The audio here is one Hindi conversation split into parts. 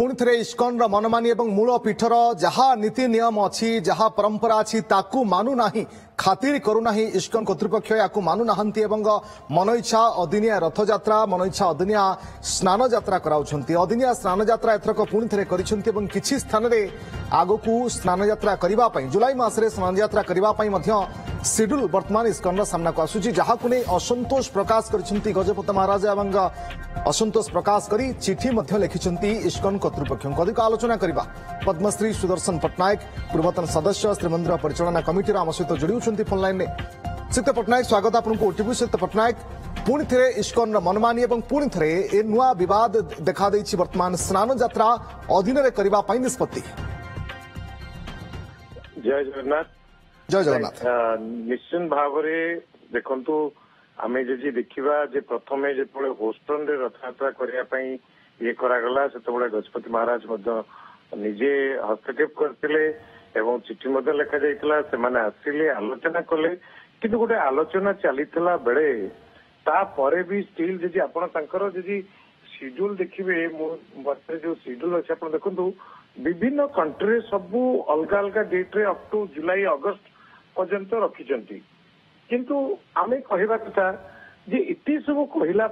पुणी थे इस्कन मनमानी और मूल पीठर जहाँ नीति नियम अच्छी जहाँ परंपरा अच्छी ताकू मानु नाही खातिर करूना इस्कन कर्तृपक्ष या मानु ना मन इच्छा अदिनिया रथ यात्रा मन इच्छा अदिनिया स्नान यात्रा कराउछंती अदिनिया स्नान यात्रा एथरक पुणी थे करिसेंती एवं किछि स्थान रे आगकू स्नान यात्रा करिबा पई जुलाई मासरे स्नान यात्रा करिबा पई मध्य शेड्यूल वर्तमान इस्कन सामना को आसुची जहाँ को नहीं असंतोष प्रकाश करिसेंती गजपति महाराज एवं असंतोष प्रकाश करी चिठी मध्य लिखिसेंती इस्कन कर्तृपक्ष अधिक आलोचना करबा पद्मश्री सुदर्शन पट्टनायक पूर्वतन सदस्य श्रीमंदिर परिचालना कमिटी आम सहित जोड़ी फोन लाइन में सीत पट्टनायक स्वागत आपको ओटीवी सीत पट्टनायक पुणी थे इस्कन मनमानी और पुणी थे ए नुआ विवाद देखा देछि वर्तमान स्नान यात्रा अधीन करने निष्पत्ति। जय जगन्नाथ जय जगन्नाथ निश्चित भाव देखु आम जी देखा प्रथम जो होस्टन रथ यात्रा करने ये करागला से गजपति महाराज निजे हस्तक्षेप करते चिठी लिखा जाइए से आसिले आलोचना कले किंतु गोटे आलोचना चली बेले तापर भी स्टिल जी आपंकर जी शेड्यूल देखिए जो शेड्यूल अच्छे आप देखु विभिन्न कंट्री सबू अलग अलग डेट्रे अप टू जुलाई अगस्त पर्यंत रखिंट किंतु आम कहवा कथा जे इति सब कहला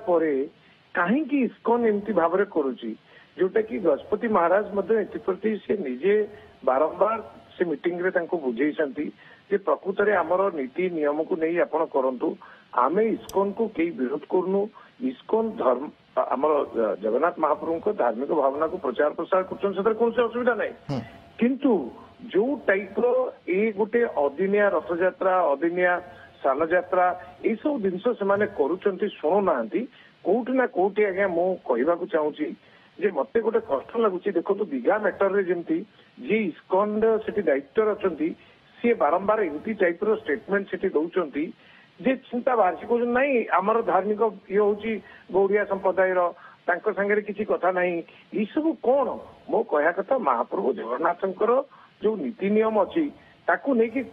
कहीं इस्कन एमती भाव में करुच्ची जोटा कि गजपति महाराज एप्रति से निजे बारंबार से मीटिंग रे बुझे प्रकृत में आमर नीति नियम को नहीं आपण करंतु आम इस्कन को कई विरोध करूनु इस्कन धर्म आमर जगन्नाथ महाप्रभु को धार्मिक भावना को प्रचार प्रसार कर कौन असुविधा नहीं किंतु जो टाइप रे गोटे अदिनिया रथ यात्रा अदिनिया स्नान यात्रा ये सब जिनस से करुँच शुणुना कोटि ना कोटि आज्ञा मु कहवाक चाहूँगी जे मते गोटे कष्ट लगुच देखो तो दीघा मैटर रे जमती जी इस्कन से डायरेक्टर अच्छा सी बारंबार एमती टाइप रो स्टेटमेंट से दौरान जे चिंता बाहर कौन नाई आमर धार्मिक ये हूँ गौड़िया संप्रदायर सांगे किसी कथा ना ये सब कौन मो कह कथा महाप्रभु जगन्नाथंकर जो नीति नियम अच्छी ताकू नहीं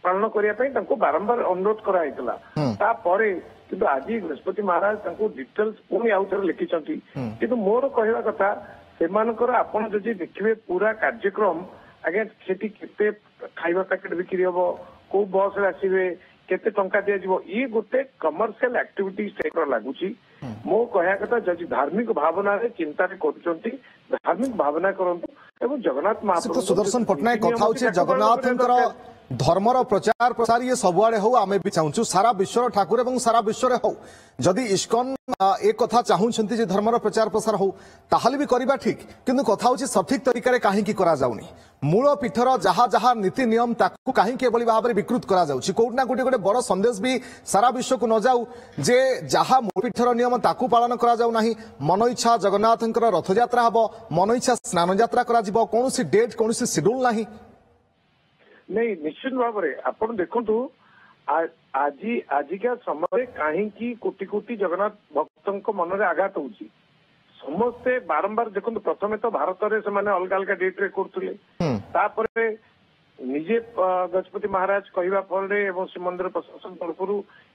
पालन करने बारंबार अनुरोध कराइला किंतु आज बृहस्पति महाराज डिटेल्स पुणी आउ थे लिखिं कि मोर कहवा कथा से आपड़ जदि देखिए पूरा कार्यक्रम आज्ञा से खाइबा पैकेट बिक्री हम कौ बस आसवे केते टंका दिया ये गोटे कमर्शियल एक्टिविटीज टाइप लगुच मो कहया कथा जदि धार्मिक भावना चिंता कर धार्मिक भावना करंतु जगन्नाथ महाप्रभु सुदर्शन पट्टनायक कथा जगन्नाथ धर्मर प्रचार प्रसार ये सबुआड़े हो आमे भी चाहूँ सारा विश्वर ठाकुर एवं सारा विश्व हो जदि इस्कन एक कथा चाहूँगी जे धर्मर प्रचार प्रसार हो ताहले भी करबा ठीक किंतु कथा होची सठिक तरीका कहीं करा जाउनी मूल पीठर जहाँ जहाँ नीति नियम ताकू कहीं केवली भाव में विकृत करा जाउची कोट ना कोटी गोटे बड़ संदेश भी सारा विश्व को न जाऊ जे जहाँ मूल पीठर नियम ताकू पालन करा जाउ नाही मन इच्छा जगन्नाथंकर रथ यात्रा हबो मन इच्छा स्नान यात्रा करा जिवो कोनोसी डेट कोनोसी शेड्यूल नाही नहीं निश्चित भाव में आप देखु आजिका समय कहीं कोटि कोटि जगन्नाथ भक्त मन में आघात हो समस्ते बारंबार देखो प्रथम तो भारत में अलग अलग डेट्रे करते निजे गजपति महाराज कहवा फल श्रीमंदिर प्रशासन तरफ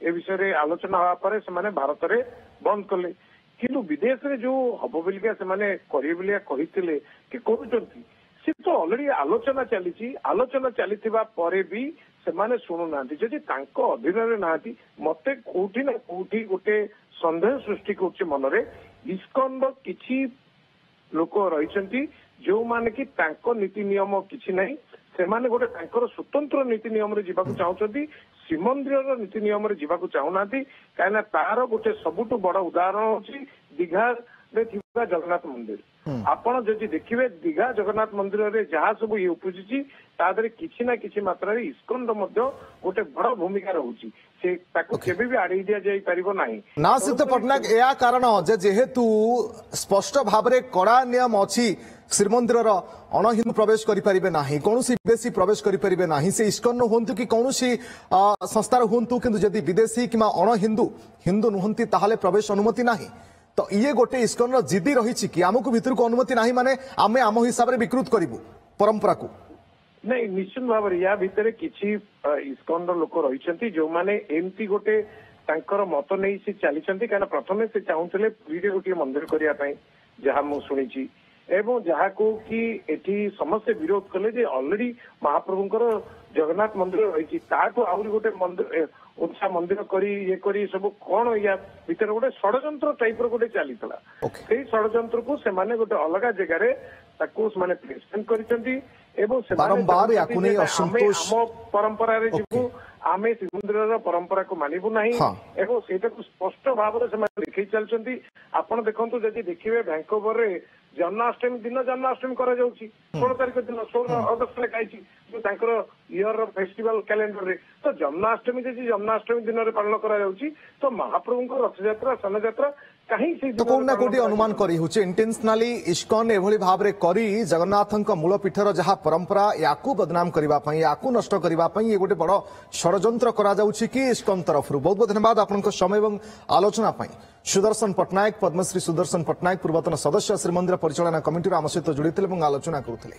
ए विषय आलोचना होगा से भारत में बंद कले किंतु विदेश में जो हम बोलिका से कहते कि करुँच सी तो अलरेडी आलोचना चली भी से शुणुना जदि अधीन ना मत कोठी ना कोठी गोटे सन्देह सृष्टि कर मन में इस्कन किसी लोक रही जो माने कि नीति नियम किसी ना से गोटे स्वतंत्र नीति नियम रे जीवाक चाहते श्रीमंदिर नीति नियम रे जीवाक चाहूना कहीं तार गोटे सबुठ बड़ उदाहरण होची दीघा जगन्नाथ मंदिर आपण जदि देखिए दीघा जगन्नाथ मंदिर रे जहाँ सब ये उपजी तादरे किसी ना किसी मात्रा रे इस्कन गोटे बड़ भूमिका रहुची से ताको केबे भी आड़ी दिया जाई परिबो नाही ना सिद्ध पटनायक या कारण जेहेतु स्पष्ट भाव में कड़ा नियम अच्छी श्रीमंदिर अण हिंदू प्रवेश करें ना कौन विदेशी प्रवेश करें ना से इस्कन हूँ कि कौन संस्थार हूँ कि जदि विदेशी कि अण हिंदू हिंदू नुहंती ताहले प्रवेश अनुमति ना तो ये गोटे इस्कन जिदी रही कि आमको भीतर को अनुमति ना माने आमे आम हिसाब से विकृत करूँ परंपरा को नहीं निश्चित भाव में या भितर किसी इस्कन लोक रही जो मैंने एमती गोटे मत नहीं सी चली कहीं प्रथम से चाहूले पुरी गोटे मंदिर करने जहाँ मुझे एवं जहाँ को कि एठी समस्ते विरोध कले जे ऑलरेडी महाप्रभुंकर जगन्नाथ मंदिर रही आहरी गोटे मंदिर उंचा मंदिर करी ये करी सब कौन या भीतर गोटे षडयंत्र टाइप गोटे चली से षडयंत्र को सेमाने गोटे अलग जगार ताकू से प्लेसमेंट करिसेंती एवं बारंबार याकू नहीं असंतोष आम परंपरा रे जीवु आमे श्रीमंदिर परंपरा को मानिबु नाही एवं सेटा को स्पष्ट भाव से लिखि चलछंती आपण देखंतु जदि देखिबे वैंकोवर रे जन्माष्टमी दिन जन्माष्टमी करा जाउची 16 तारिख दिन 16 अगस्त रे काइची जो तांकर इयर फेस्टिवल कैलेंडर रे तो जन्माष्टमी जदि जन्माष्टमी दिन रे पालन करा जाउची तो महाप्रभुंकर रथ यात्रा सन यात्रा कहीं से तो कोना कोटी अनुमान करी होचे इंटेंशनली इस्कॉन एभली भाव रे करी जगन्नाथଙ୍କ मूल पीठर जहा परंपरा याकू बदनाम करबा पई याकू नष्ट करबा पई ये गोटे बड़ षडयंत्र करा जाउची कि इस्कॉन तरफ बहुत बहुत धन्यवाद आपनक समय एवं आलोचना पई सुदर्शन पटनायक पद्मश्री सुदर्शन पटनायक पूर्वतन सदस्य श्रीमंदिर परिचालना कमिटी आम सहित जोड़ी आलोचना करुଥିଲେ।